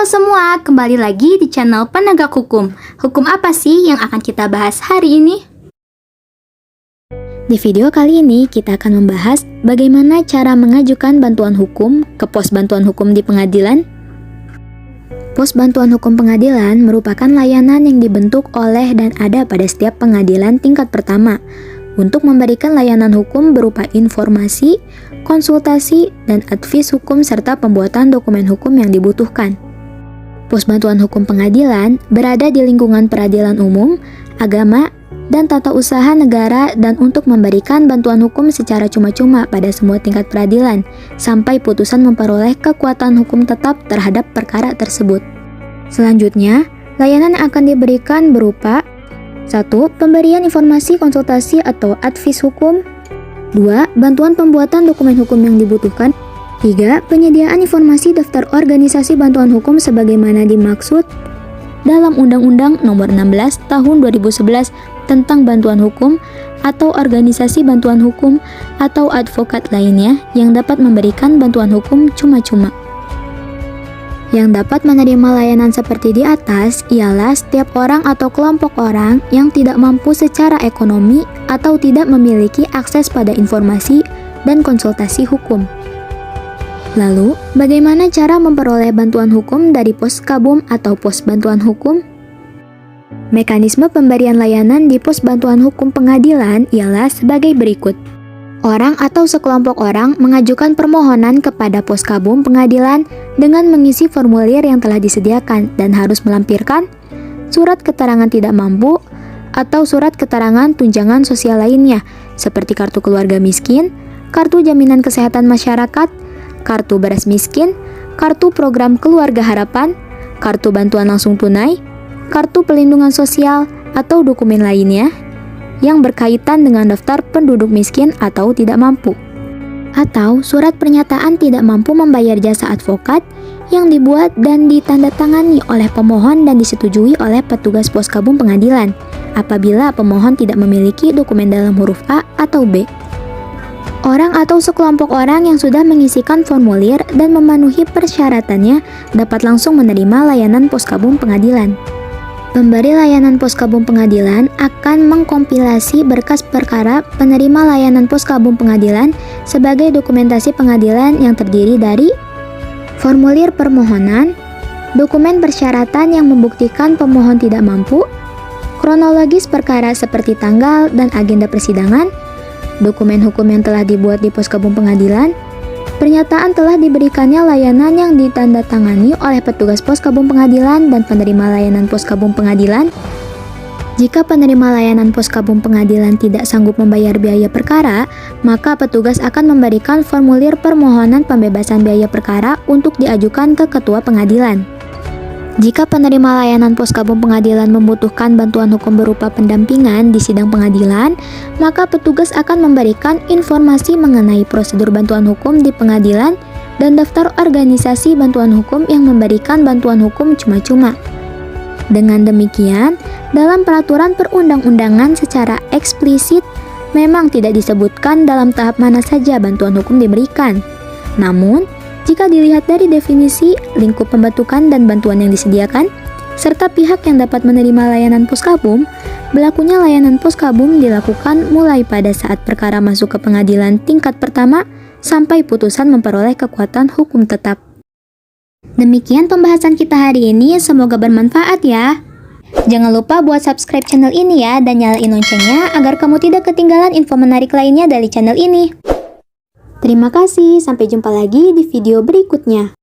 Halo semua, kembali lagi di channel Penegak Hukum. Hukum apa sih yang akan kita bahas hari ini? Di video kali ini kita akan membahas bagaimana cara mengajukan bantuan hukum ke pos bantuan hukum di pengadilan. Pos bantuan hukum pengadilan merupakan layanan yang dibentuk oleh dan ada pada setiap pengadilan tingkat pertama untuk memberikan layanan hukum berupa informasi, konsultasi, dan advis hukum serta pembuatan dokumen hukum yang dibutuhkan. Pos bantuan hukum pengadilan berada di lingkungan peradilan umum, agama, dan tata usaha negara dan untuk memberikan bantuan hukum secara cuma-cuma pada semua tingkat peradilan sampai putusan memperoleh kekuatan hukum tetap terhadap perkara tersebut. Selanjutnya, layanan yang akan diberikan berupa 1. Pemberian informasi konsultasi atau advis hukum. 2. Bantuan pembuatan dokumen hukum yang dibutuhkan. 3. Penyediaan informasi daftar organisasi bantuan hukum sebagaimana dimaksud dalam Undang-Undang Nomor 16 Tahun 2011 tentang bantuan hukum atau organisasi bantuan hukum atau advokat lainnya yang dapat memberikan bantuan hukum cuma-cuma. Yang dapat menerima layanan seperti di atas ialah setiap orang atau kelompok orang yang tidak mampu secara ekonomi atau tidak memiliki akses pada informasi dan konsultasi hukum. Lalu, bagaimana cara memperoleh bantuan hukum dari pos kabum atau pos bantuan hukum? Mekanisme pemberian layanan di pos bantuan hukum pengadilan ialah sebagai berikut. Orang atau sekelompok orang mengajukan permohonan kepada pos kabum pengadilan dengan mengisi formulir yang telah disediakan dan harus melampirkan surat keterangan tidak mampu atau surat keterangan tunjangan sosial lainnya seperti kartu keluarga miskin, kartu jaminan kesehatan masyarakat, kartu beras miskin, kartu program keluarga harapan, kartu bantuan langsung tunai, kartu pelindungan sosial, atau dokumen lainnya yang berkaitan dengan daftar penduduk miskin atau tidak mampu. Atau surat pernyataan tidak mampu membayar jasa advokat yang dibuat dan ditandatangani oleh pemohon dan disetujui oleh petugas pos kabum pengadilan apabila pemohon tidak memiliki dokumen dalam huruf A atau B. Orang atau sekelompok orang yang sudah mengisikan formulir dan memenuhi persyaratannya dapat langsung menerima layanan pos kabum pengadilan. Pemberi layanan pos kabum pengadilan akan mengkompilasi berkas perkara penerima layanan pos kabum pengadilan sebagai dokumentasi pengadilan yang terdiri dari formulir permohonan, dokumen persyaratan yang membuktikan pemohon tidak mampu, kronologis perkara seperti tanggal dan agenda persidangan, dokumen hukum yang telah dibuat di pos kabum pengadilan, pernyataan telah diberikannya layanan yang ditandatangani oleh petugas pos kabum pengadilan dan penerima layanan pos kabum pengadilan. Jika penerima layanan pos kabum pengadilan tidak sanggup membayar biaya perkara, maka petugas akan memberikan formulir permohonan pembebasan biaya perkara untuk diajukan ke ketua pengadilan. Jika penerima layanan pos kabum pengadilan membutuhkan bantuan hukum berupa pendampingan di sidang pengadilan, maka petugas akan memberikan informasi mengenai prosedur bantuan hukum di pengadilan dan daftar organisasi bantuan hukum yang memberikan bantuan hukum cuma-cuma. Dengan demikian, dalam peraturan perundang-undangan secara eksplisit memang tidak disebutkan dalam tahap mana saja bantuan hukum diberikan. Namun, jika dilihat dari definisi, lingkup pembentukan dan bantuan yang disediakan, serta pihak yang dapat menerima layanan pos kabum, berlakunya layanan pos kabum dilakukan mulai pada saat perkara masuk ke pengadilan tingkat pertama sampai putusan memperoleh kekuatan hukum tetap. Demikian pembahasan kita hari ini, semoga bermanfaat ya. Jangan lupa buat subscribe channel ini ya dan nyalain loncengnya agar kamu tidak ketinggalan info menarik lainnya dari channel ini. Terima kasih, sampai jumpa lagi di video berikutnya.